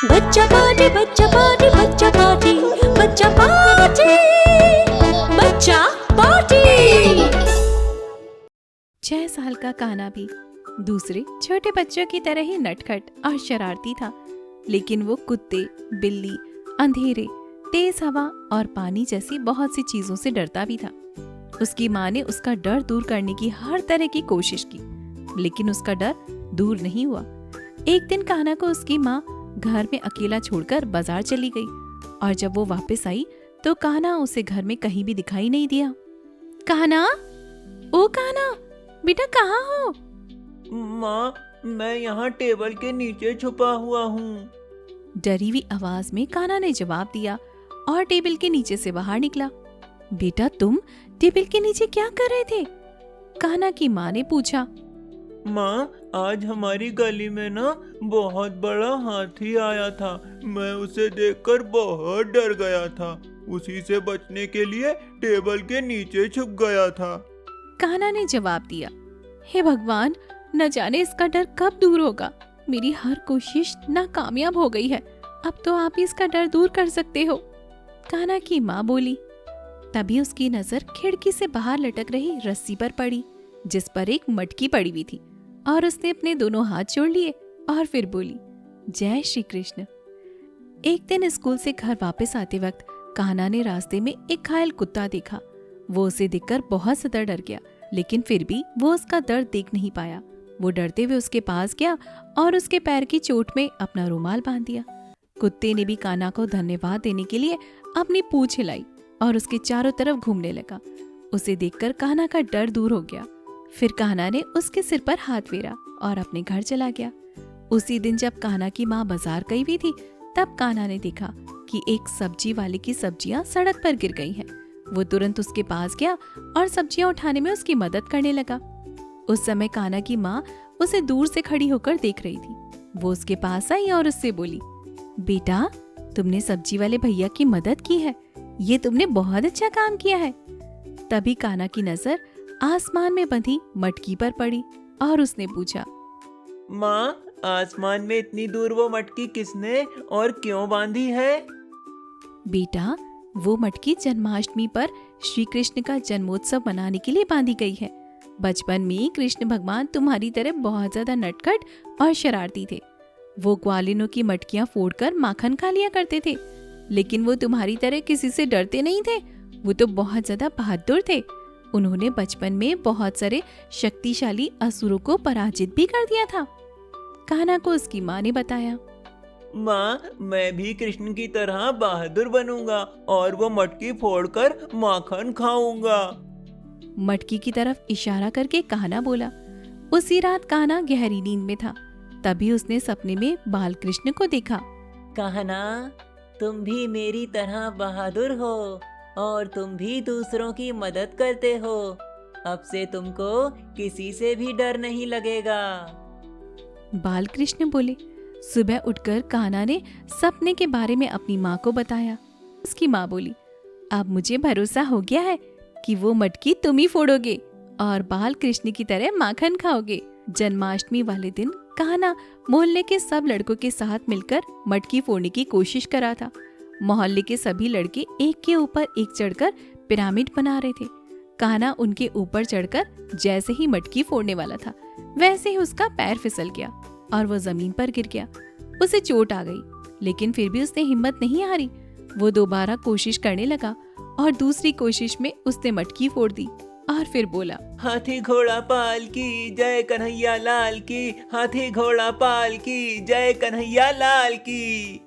बच्चा पार्टी बच्चा पार्टी बच्चा पार्टी बच्चा पार्टी बच्चा पार्टी। 6 साल का कान्हा भी दूसरे छोटे बच्चों की तरह ही नटखट और शरारती था, लेकिन वो कुत्ते, बिल्ली, अंधेरे, तेज हवा और पानी जैसी बहुत सी चीजों से डरता भी था। उसकी माँ ने उसका डर दूर करने की हर तरह की कोशिश की, लेकिन उसका डर दूर नहीं हुआ। एक दिन कान्हा को उसकी माँ घर में अकेला छोड़कर बाजार चली गई और जब वो वापस आई तो कान्हा उसे घर में कहीं भी दिखाई नहीं दिया। कान्हा, ओ कान्हा, बेटा कहाँ हो? माँ, मैं यहाँ टेबल के नीचे छुपा हुआ हूँ। डरी हुई आवाज में कान्हा ने जवाब दिया और टेबल के नीचे से बाहर निकला। बेटा, तुम टेबल के नीचे क्या कर रहे थे? कान्हा की माँ ने पूछा। माँ, आज हमारी गली में ना बहुत बड़ा हाथी आया था। मैं उसे देखकर बहुत डर गया था। उसी से बचने के लिए टेबल के नीचे छुप गया था। कान्हा ने जवाब दिया, हे भगवान, न जाने इसका डर कब दूर होगा। मेरी हर कोशिश नाकामयाब हो गई है। अब तो आप ही इसका डर दूर कर सकते हो। कान्हा की माँ बोली। तभी उसकी नजर खिड़की से बाहर लटक रही रस्सी पर पड़ी, जिस पर एक मटकी पड़ी हुई थी, और उसने अपने दोनों हाथ जोड़ लिए और फिर बोली, जय श्री कृष्ण। एक दिन स्कूल से घर वापस आते वक्त कान्हा ने रास्ते में एक घायल कुत्ता देखा। वो उसे देखकर बहुत ज्यादा डर गया, लेकिन फिर भी वो उसका दर्द देख नहीं पाया। वो डरते हुए उसके पास गया और उसके पैर की चोट में अपना रुमाल बांध दिया। कुत्ते ने भी कान्हा को धन्यवाद देने के लिए अपनी पूंछ हिलाई और उसके चारों तरफ घूमने लगा। उसे देखकर कान्हा का डर दूर हो गया। फिर कान्हा ने उसके सिर पर हाथ फेरा और अपने घर चला गया। उसी दिन जब कान्हा की माँ बाजार गई हुई थी, तब कान्हा ने देखा कि एक सब्जी वाले की सब्जियां सड़क पर गिर गई हैं। वो तुरंत उसके पास गया और सब्जियां उठाने में उसकी मदद करने लगा। उस समय कान्हा की माँ उसे दूर से खड़ी होकर देख रही थी। वो उसके पास आई और उससे बोली, बेटा, तुमने सब्जी वाले भैया की मदद की है। ये तुमने बहुत अच्छा काम किया है। तभी कान्हा की नजर आसमान में बंधी मटकी पर पड़ी और उसने पूछा, माँ, आसमान में इतनी दूर वो मटकी किसने और क्यों बांधी है? बेटा, वो मटकी जन्माष्टमी पर श्री कृष्ण का जन्मोत्सव मनाने के लिए बांधी गई है। बचपन में कृष्ण भगवान तुम्हारी तरह बहुत ज्यादा नटखट और शरारती थे। वो ग्वालिनों की मटकियां फोड़कर माखन खा लिया करते थे, लेकिन वो तुम्हारी तरह किसी से डरते नहीं थे। वो तो बहुत ज्यादा बहादुर थे। उन्होंने बचपन में बहुत सारे शक्तिशाली असुरों को पराजित भी कर दिया था। कान्हा को उसकी माँ ने बताया। माँ, मैं भी कृष्ण की तरह बहादुर बनूंगा और वो मटकी फोड़कर माखन खाऊंगा। मटकी की तरफ इशारा करके कान्हा बोला। उसी रात कान्हा गहरी नींद में था। तभी उसने सपने में बाल कृष्ण को देखा। कान्हा, तुम भी मेरी तरह बहादुर हो और तुम भी दूसरों की मदद करते हो। अब से तुमको किसी से भी डर नहीं लगेगा। बाल कृष्ण बोले। सुबह उठकर कान्हा ने सपने के बारे में अपनी माँ को बताया। उसकी माँ बोली, अब मुझे भरोसा हो गया है कि वो मटकी तुम ही फोड़ोगे और बाल कृष्ण की तरह माखन खाओगे। जन्माष्टमी वाले दिन कान्हा मोहल्ले के सब लड़कों के साथ मिलकर मटकी फोड़ने की कोशिश कर रहा था। मोहल्ले के सभी लड़के एक के ऊपर एक चढ़कर पिरामिड बना रहे थे। कान्हा उनके ऊपर चढ़कर जैसे ही मटकी फोड़ने वाला था, वैसे ही उसका पैर फिसल गया और वो जमीन पर गिर गया। उसे चोट आ गई, लेकिन फिर भी उसने हिम्मत नहीं हारी। वो दोबारा कोशिश करने लगा और दूसरी कोशिश में उसने मटकी फोड़ दी और फिर बोला, हाथी घोड़ा पाल की जय कन्हैया लाल की। हाथी घोड़ा पाल की जय कन्हैया लाल की।